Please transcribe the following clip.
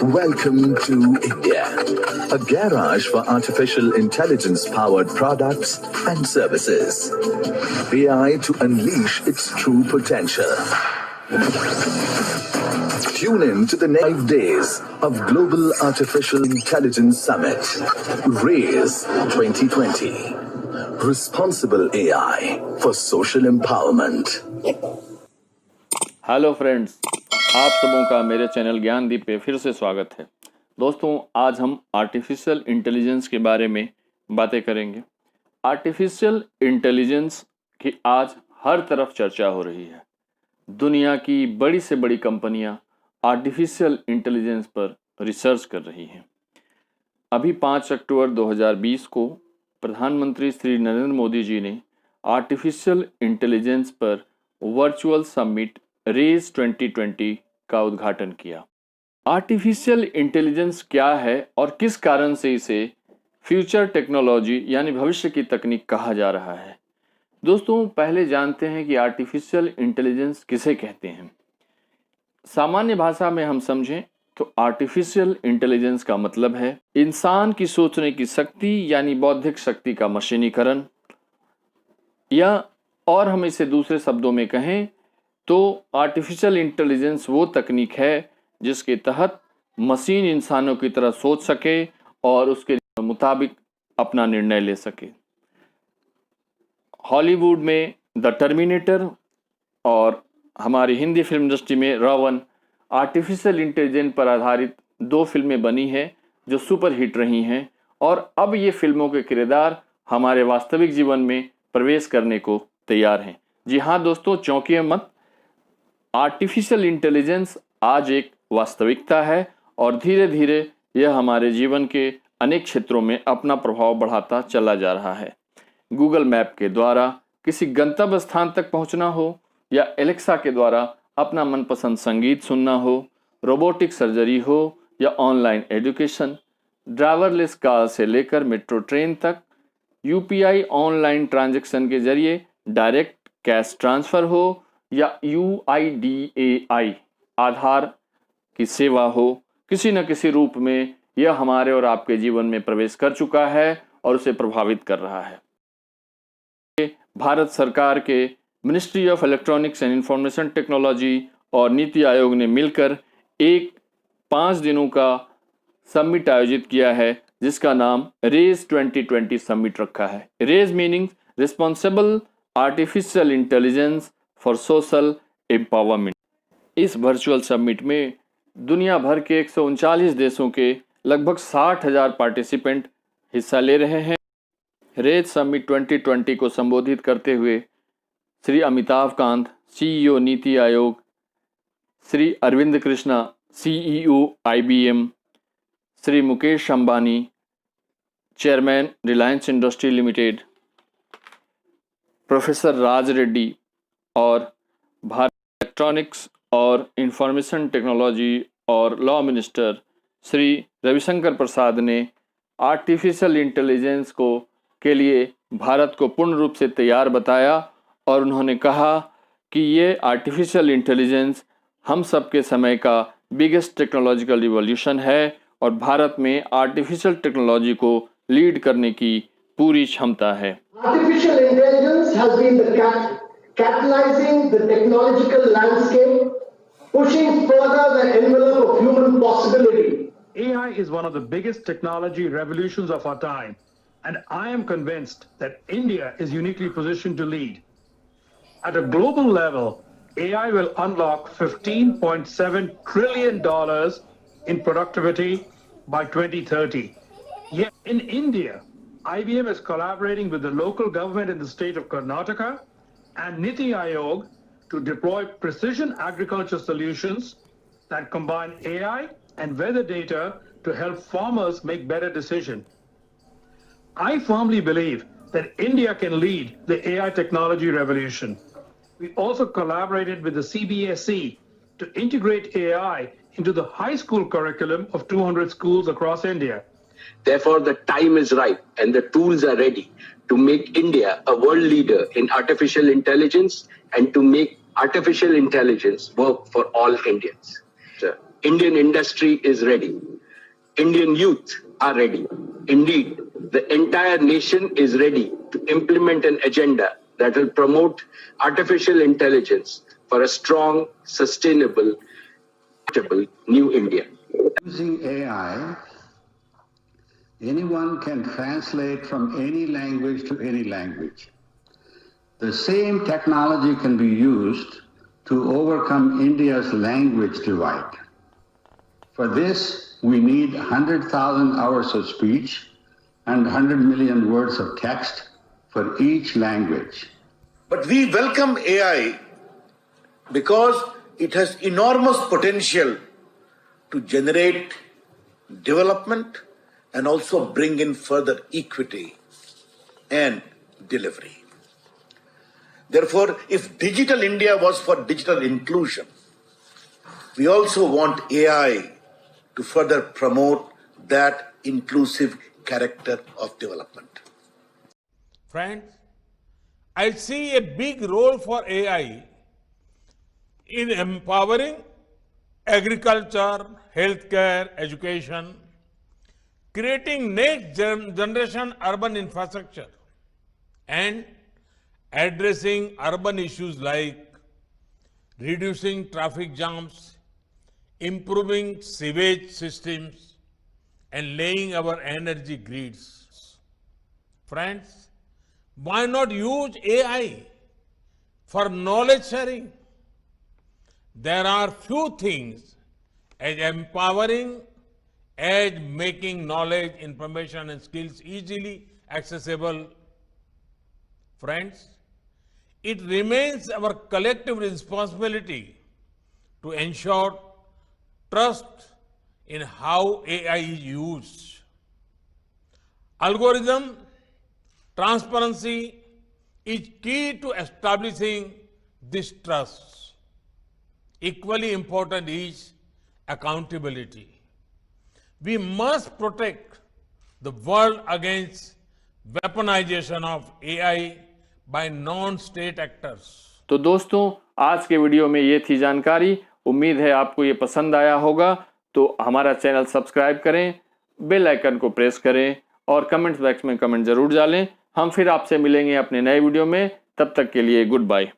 Welcome to India, a garage for artificial intelligence-powered products and services. AI to unleash its true potential. Tune in to the 9 days of Global Artificial Intelligence Summit, RAISE 2020. Responsible AI for social empowerment. Hello friends, आप सबों का मेरे channel Gyandeep पे फिर से स्वागत है। दोस्तों, आज हम आर्टिफिशियल इंटेलिजेंस के बारे में बातें करेंगे। आर्टिफिशियल इंटेलिजेंस की आज हर तरफ चर्चा हो रही है। दुनिया की बड़ी से बड़ी कंपनियां आर्टिफिशियल इंटेलिजेंस पर रिसर्च कर रही हैं। अभी 5 अक्टूबर 2020 को प्रधानमंत्री श्री नरेंद्र मोदी जी ने आर्टिफिशियल इंटेलिजेंस पर वर्चुअल समिट रेज 2020 का उद्घाटन किया। आर्टिफिशियल इंटेलिजेंस क्या है और किस कारण से इसे फ्यूचर टेक्नोलॉजी यानी भविष्य की तकनीक कहा जा रहा है। दोस्तों, पहले जानते हैं कि आर्टिफिशियल इंटेलिजेंस किसे कहते हैं। सामान्य भाषा में हम समझें तो आर्टिफिशियल इंटेलिजेंस का मतलब है इंसान की सोचने की शक्ति यानी बौद्धिक शक्ति का मशीनीकरण, या और हम इसे दूसरे शब्दों में कहें तो आर्टिफिशियल इंटेलिजेंस वो तकनीक है जिसके तहत मशीन इंसानों की तरह सोच सके और उसके मुताबिक अपना निर्णय ले सके। हॉलीवुड में द टर्मिनेटर और हमारी हिंदी फिल्म इंडस्ट्री में रावण आर्टिफिशियल इंटेलिजेंस पर आधारित 2 फिल्में बनी हैं जो सुपर हिट रही हैं, और अब ये फिल्मों के किरदार हमारे वास्तविक जीवन में प्रवेश करने को तैयार हैं। जी हाँ दोस्तों, चौंकिए मत, आर्टिफिशियल इंटेलिजेंस आज एक वास्तविकता है और धीरे धीरे यह हमारे जीवन के अनेक क्षेत्रों में अपना प्रभाव बढ़ाता चला जा रहा है। गूगल मैप के द्वारा किसी गंतव्य स्थान तक पहुंचना हो, या एलेक्सा के द्वारा अपना मनपसंद संगीत सुनना हो, रोबोटिक सर्जरी हो या ऑनलाइन एजुकेशन, ड्राइवरलेस कार से लेकर मेट्रो ट्रेन तक, यूपीआई ऑनलाइन ट्रांजैक्शन के जरिए डायरेक्ट कैश ट्रांसफर हो या UIDAI आधार की सेवा हो, किसी न किसी रूप में यह हमारे और आपके जीवन में प्रवेश कर चुका है और उसे प्रभावित कर रहा है। भारत सरकार के ministry of electronics and information technology और नीति आयोग ने मिलकर एक 5 दिनों का समिट आयोजित किया है जिसका नाम रेज 2020 समिट रखा है। RAISE meaning responsible artificial intelligence for social empowerment. इस वर्चुअल समिट में दुनिया भर के 139 देशों के लगभग 60,000 पार्टिसिपेंट हिस्सा ले रहे हैं। रेज समिट 2020 को संबोधित करते हुए Shri Amitabh Kant CEO Niti Aayog, Shri Arvind Krishna CEO IBM, Shri Mukesh Ambani chairman Reliance industry limited, professor Raj Reddy और भारत इलेक्ट्रॉनिक्स और इंफॉर्मेशन टेक्नोलॉजी और लॉ मिनिस्टर श्री रविशंकर प्रसाद ने आर्टिफिशियल इंटेलिजेंस को के लिए भारत को पूर्ण रूप से तैयार बताया, और उन्होंने कहा कि ये आर्टिफिशियल इंटेलिजेंस हम सब के समय का बिगेस्ट टेक्नोलॉजिकल रिवॉल्यूशन है और भारत में आर्टिफिशियल टेक्नोलॉजी को लीड करने की पूरी क्षमता है। Artificial intelligence has been the catalyzing the technological landscape, pushing further the envelope of human possibility. AI is one of the biggest technology revolutions of our time, and I am convinced that India is uniquely positioned to lead. At a global level, AI will unlock $15.7 trillion in productivity by 2030. Yet in India, IBM is collaborating with the local government in the state of Karnataka and Niti Aayog to deploy precision agriculture solutions that combine AI and weather data to help farmers make better decisions. I firmly believe that India can lead the AI technology revolution. We also collaborated with the CBSE to integrate AI into the high school curriculum of 200 schools across India. Therefore, the time is right and the tools are ready to make India a world leader in artificial intelligence and to make artificial intelligence work for all Indians. Sir. Indian industry is ready. Indian youth are ready. Indeed, the entire nation is ready to implement an agenda that will promote artificial intelligence for a strong, sustainable, new India. Using AI, anyone can translate from any language to any language. The same technology can be used to overcome India's language divide. For this, we need 100,000 hours of speech and 100 million words of text for each language. But we welcome AI because it has enormous potential to generate development and also bring in further equity and delivery. Therefore, if Digital India was for digital inclusion, we also want AI to further promote that inclusive character of development. Friends, I see a big role for AI in empowering agriculture, healthcare, education, creating next generation urban infrastructure, and addressing urban issues like reducing traffic jams, improving sewage systems, and laying our energy grids. Friends, why not use AI for knowledge sharing? There are few things as empowering as making knowledge, information, and skills easily accessible. Friends, it remains our collective responsibility to ensure trust in how AI is used. Algorithm transparency is key to establishing this trust. Equally important is accountability. We must protect the world against weaponization of AI by non-state actors. तो दोस्तों, आज के video में ये थी जानकारी। उम्मीद है आपको ये पसंद आया होगा। तो हमारा चैनल सब्सक्राइब करें, बेल आइकन को प्रेस करें और कमेंट बॉक्स में कमेंट जरूर डालें। हम फिर आपसे मिलेंगे अपने नए वीडियो में। तब तक के लिए गुड बाय।